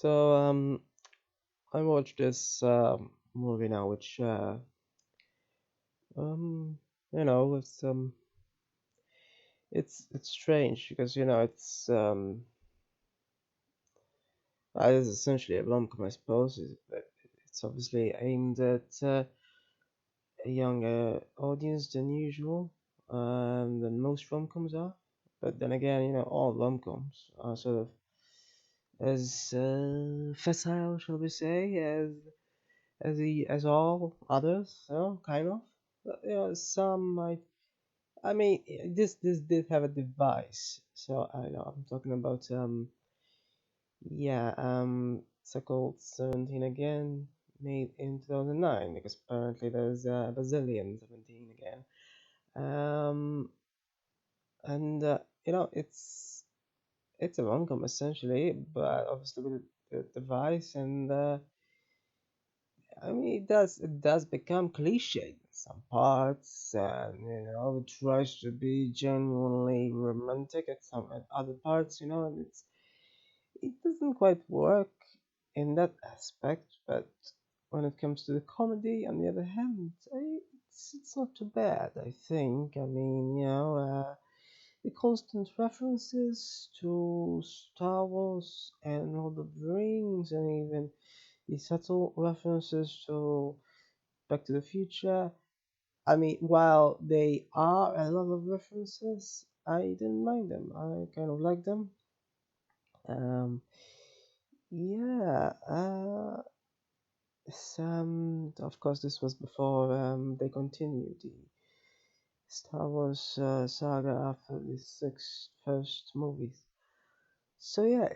I watched this movie now, which um, it's strange because it's essentially a rom-com, I suppose. It's obviously aimed at a younger audience than usual, than most rom-coms are. But then again, all rom-coms are sort of as facile, shall we say, as all others, kind of. But, some might. I mean, this did have a device, so I know I'm talking about so-called 17 again, made in 2009, because apparently there's a Brazilian 17 again. Um, and it's a rom-com essentially, but obviously with the device and I mean, it does become cliche in some parts, and it tries to be genuinely romantic at other parts, and it doesn't quite work in that aspect. But when it comes to the comedy, on the other hand, it's not too bad. I think. I mean, the constant references to Star Wars and Lord of the Rings, and even the subtle references to Back to the Future. I mean, while they are a lot of references, I didn't mind them. I kind of like them. Um, yeah. Of course, this was before they continued the Star Wars saga after the six first movies. So yeah,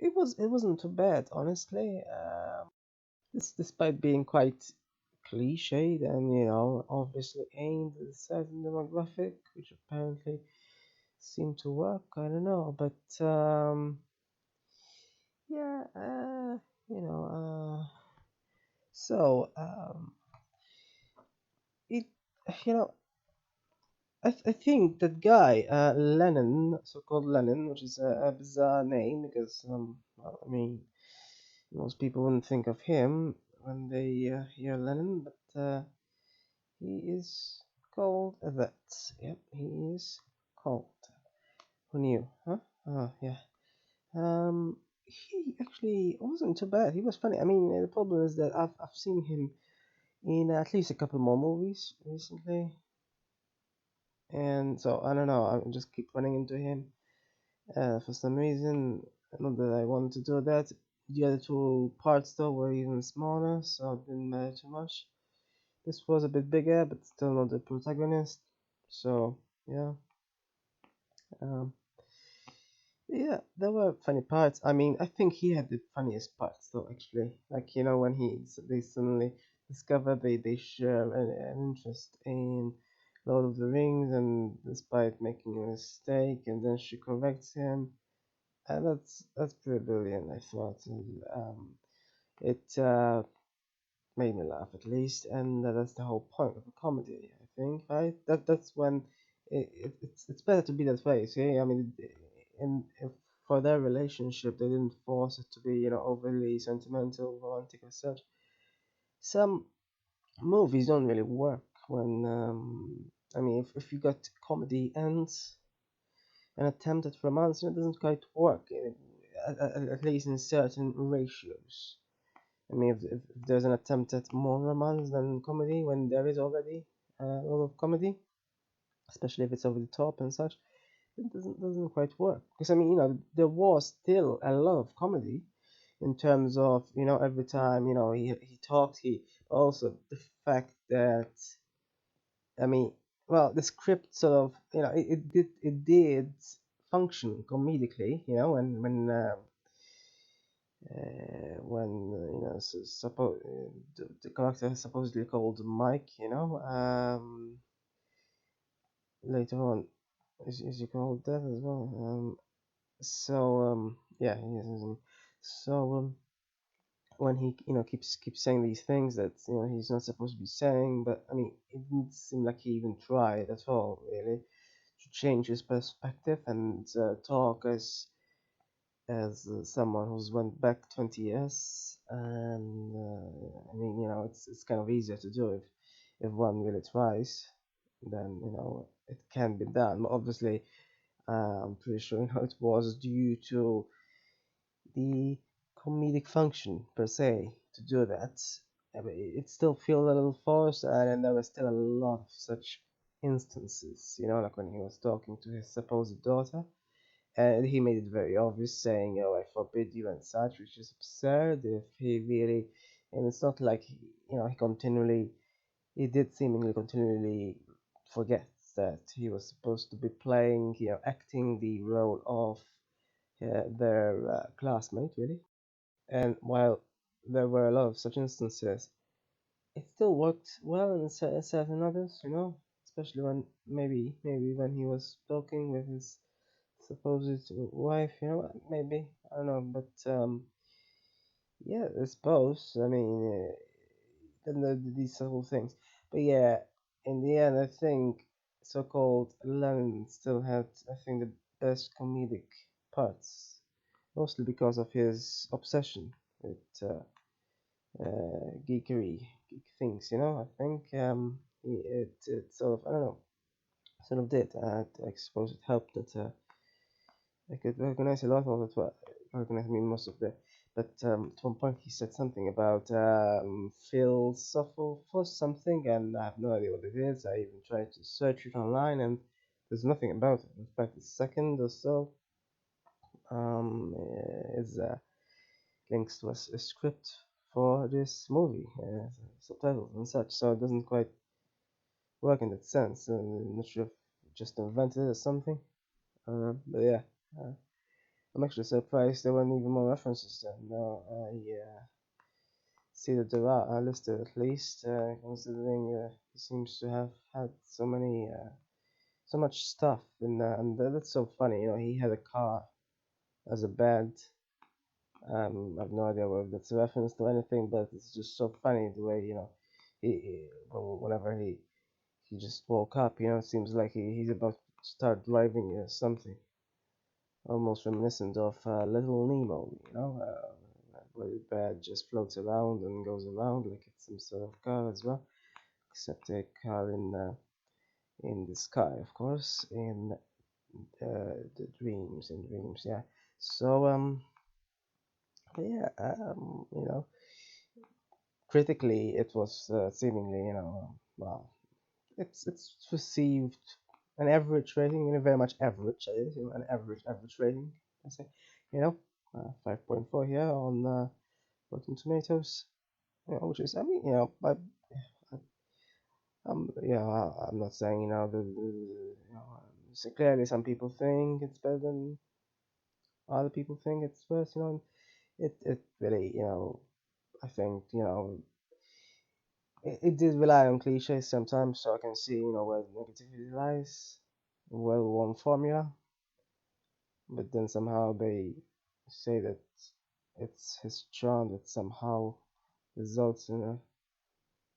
it wasn't too bad, honestly. This despite being quite cliched and obviously aimed at a certain demographic, which apparently seemed to work. I don't know, but yeah, you know, so it, you know, I think that guy, Lennon, so-called Lennon, which is a bizarre name because well, I mean, most people wouldn't think of him when they hear Lennon, but he is called that. Yep, he is called. Who knew? Huh? Oh, yeah. He actually wasn't too bad. He was funny. I mean, the problem is that I've seen him in at least a couple more movies recently, and so I don't know. I just keep running into him for some reason. Not that I wanted to do that. The other two parts though were even smaller, so it didn't matter too much. This was a bit bigger, but still not the protagonist. So yeah. Um, Yeah, there were funny parts. I mean, I think he had the funniest parts though, actually. Like, when they suddenly discover they share an interest in Lord of the Rings, and despite making a mistake, and then she corrects him. And that's pretty brilliant, I thought. And, it made me laugh at least, and that's the whole point of a comedy, I think, right? That's when it's better to be that way. See, I mean, in if for their relationship, they didn't force it to be, overly sentimental, romantic, or such. Some movies don't really work when, I mean, if you got comedy and an attempt at romance, it doesn't quite work, at least in certain ratios. I mean, if there's an attempt at more romance than comedy when there is already a lot of comedy, especially if it's over the top and such, it doesn't quite work. Because I mean, there was still a lot of comedy in terms of every time he talked, he also the fact that I mean, well, the script sort of it did function comedically, the character is supposedly called Mike, later on is he called that as well? Yeah, he is. So when he keeps saying these things that he's not supposed to be saying, but I mean it didn't seem like he even tried at all really to change his perspective and talk as someone who's went back 20 years, and I mean, it's kind of easier to do if one really tries, then it can be done. But obviously, I'm pretty sure it was due to the comedic function per se to do that. I mean, it still feels a little forced, and then there were still a lot of such instances, like when he was talking to his supposed daughter, and he made it very obvious, saying, "Oh, I forbid you," and such, which is absurd. If he really, and it's not like he did seemingly continually forget that he was supposed to be playing, acting the role of their classmate, really. And while there were a lot of such instances, it still worked well in certain others, especially when maybe when he was talking with his supposed wife, maybe I don't know, but yeah, I suppose. I mean, these whole things, but yeah, in the end, I think so-called Lennon still had, I think, the best comedic parts, mostly because of his obsession with geek things. I think it sort of, I don't know, sort of did. I suppose it helped that I could recognize a lot of it. Well, recognize, I mean, most of the. But at one point he said something about philosopher something, and I have no idea what it is. I even tried to search it online, and there's nothing about it. In fact, the second or so is links to a script for this movie, subtitles and such. So it doesn't quite work in that sense. I'm not sure if it just invented it or something. But yeah, uh, I'm actually surprised there weren't even more references. Now I see that there are listed at least, considering he seems to have had so much stuff and that's so funny. He had a car as a band. I have no idea whether that's a reference to anything, but it's just so funny the way whenever he just woke up, it seems like he's about to start driving something almost reminiscent of Little Nemo, where the bed just floats around and goes around like it's some sort of car as well, except a car in the sky, of course, in the dreams, yeah. So yeah, critically it was seemingly, well, it's received an average rating, very much average, an average rating, I say, 5.4 here on Rotten Tomatoes, which is, I mean, I'm not saying, so clearly some people think it's better than other people think it's worse, it really, I think, it did rely on cliches sometimes, so I can see, where the negativity lies, well-worn formula, but then somehow they say that it's his charm that somehow results in a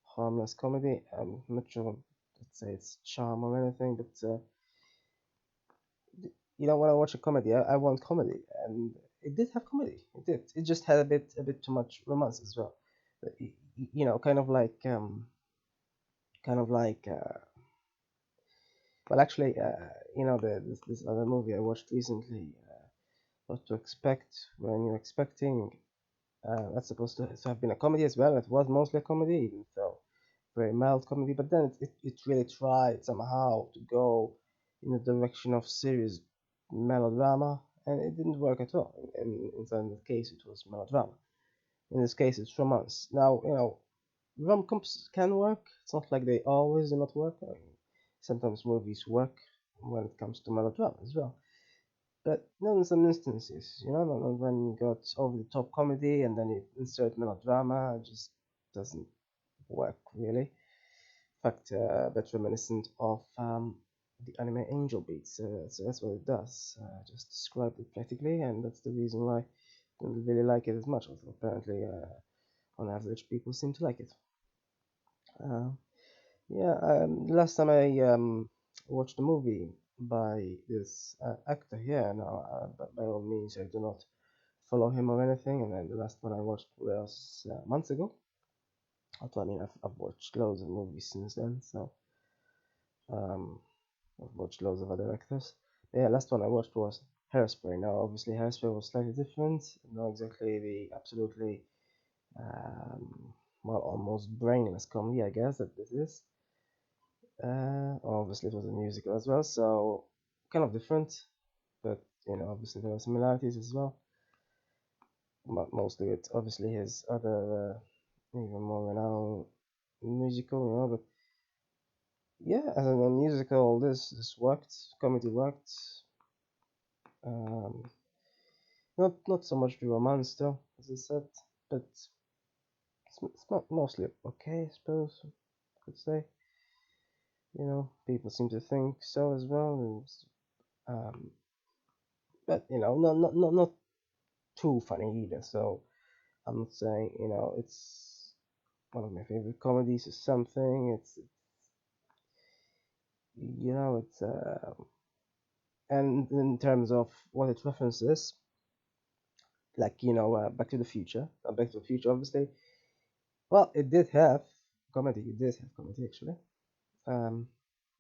harmless comedy. I'm not sure, let's say it's charm or anything, but when I watch a comedy, I want comedy, and it did have comedy. It did. It just had a bit too much romance as well. But, kind of like, well, actually, this other movie I watched recently, What to Expect When You're Expecting. That's supposed to have been a comedy as well. It was mostly a comedy, even though very mild comedy. But then it really tried somehow to go in the direction of serious melodrama, and it didn't work at all. In that case, it was melodrama. In this case, it's romance. Now, rom-coms can work. It's not like they always do not work. I mean, sometimes movies work when it comes to melodrama as well. But then in some instances, not when you got over the top comedy and then you insert melodrama, it just doesn't work really. In fact, that's reminiscent of the anime Angel Beats. So that's what it does. Just described it practically, and that's the reason why I don't really like it as much. Although apparently, on average, people seem to like it. Uh, yeah, last time I watched a movie by this actor here. Now, by all means, I do not follow him or anything. And then the last one I watched was months ago. Although I mean, I've watched loads of movies since then, so um, I've watched loads of other actors. But yeah, last one I watched was Hairspray. Now, obviously, Hairspray was slightly different, not exactly the absolutely um, well, almost brainless comedy, I guess that this is. Obviously, it was a musical as well, so kind of different, but obviously there are similarities as well. But mostly with obviously his other even more renowned musical, But yeah, as a musical, this worked. Comedy worked. Um, not so much the romance though, as I said, but it's not mostly okay, I suppose. I could say. People seem to think so as well. But not too funny either. So I'm not saying it's one of my favorite comedies or something. It's and in terms of what it references, like Back to the Future. Back to the Future, obviously. Well, it did have comedy. It did have comedy actually. Um,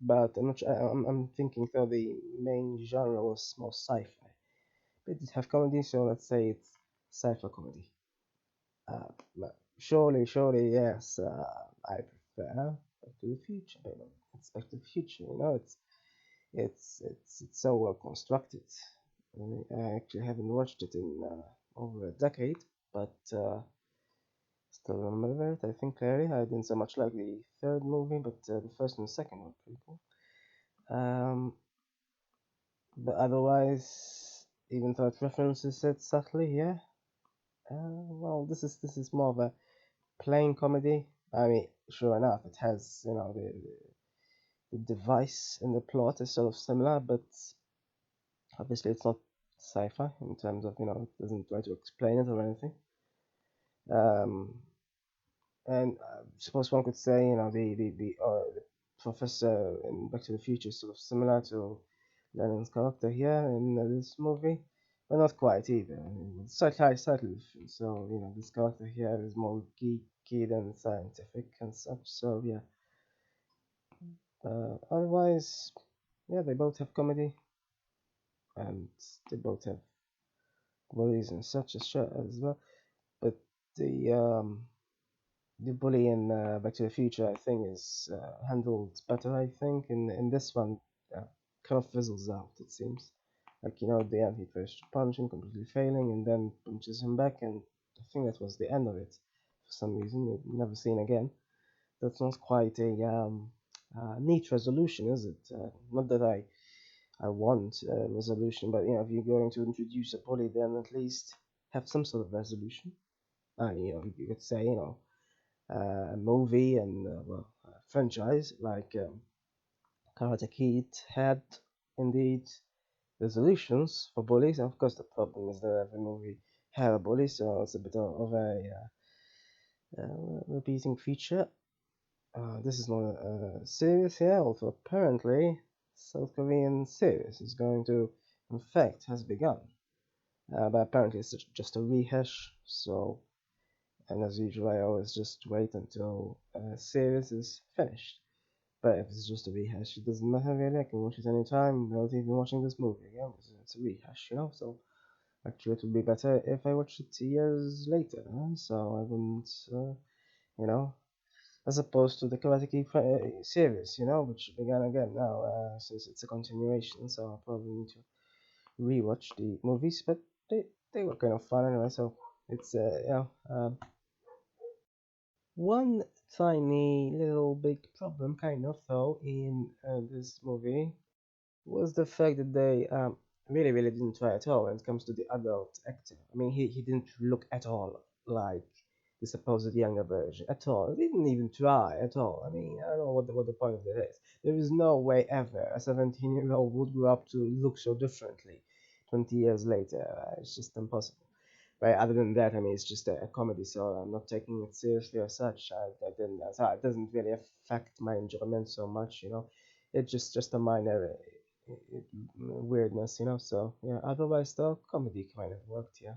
but I'm not sure. I'm thinking though the main genre was more sci-fi. But it did have comedy, so let's say it's sci-fi comedy. Surely, yes. I prefer Back to the Future. It's Back to the Future. It's so well constructed. I actually haven't watched it in over a decade, but still remember it. I think clearly. I didn't so much like the third movie, but the first and the second were pretty cool. Um, but otherwise, even though it references it subtly, yeah. Well, this is more of a plain comedy. I mean, sure enough, it has the device in the plot is sort of similar, but obviously it's not sci-fi in terms of it doesn't try to explain it or anything. Um, and suppose one could say the professor in Back to the Future is sort of similar to Lennon's character here in this movie, but not quite either. I mean, it's slightly different. So this character here is more geeky than scientific and such. So yeah. Otherwise, yeah, they both have comedy and they both have bullies and such as well. But the um, the bully in Back to the Future, I think, is handled better. I think in this one, kind of fizzles out. It seems like at the end he tries to punch him, completely failing, and then punches him back, and I think that was the end of it. For some reason, never seen again. That's not quite a neat resolution, is it? Not that I want a resolution, but if you're going to introduce a bully, then at least have some sort of resolution. You could say a movie and well, a franchise like Karate Kid had indeed resolutions for bullies. And of course, the problem is that every movie had a bully, so it's a bit of a repeating feature. This is not a series here, although apparently South Korean series is going to, in fact, has begun. But apparently it's just a rehash, so, and as usual, I always just wait until a series is finished. But if it's just a rehash, it doesn't matter really. I can watch it anytime without even watching this movie again. It's a rehash, So actually, it would be better if I watched it years later. So I wouldn't, you know, as opposed to the Karate Kid series, which began again now, since it's a continuation. So I'll probably need to rewatch the movies, but they were kind of fun anyway. So it's one tiny little big problem, kind of though, in this movie was the fact that they really didn't try at all when it comes to the adult actor. I mean, he didn't look at all like the supposed younger version at all. He didn't even try at all. I mean, I don't know what the point of that is. There is no way ever a 17-year-old would grow up to look so differently 20 years later. It's just impossible. But other than that, I mean, it's just a comedy, so I'm not taking it seriously as such. I didn't, so it doesn't really affect my enjoyment so much. It's just a minor weirdness. So yeah. Otherwise, though, comedy kind of worked. Yeah.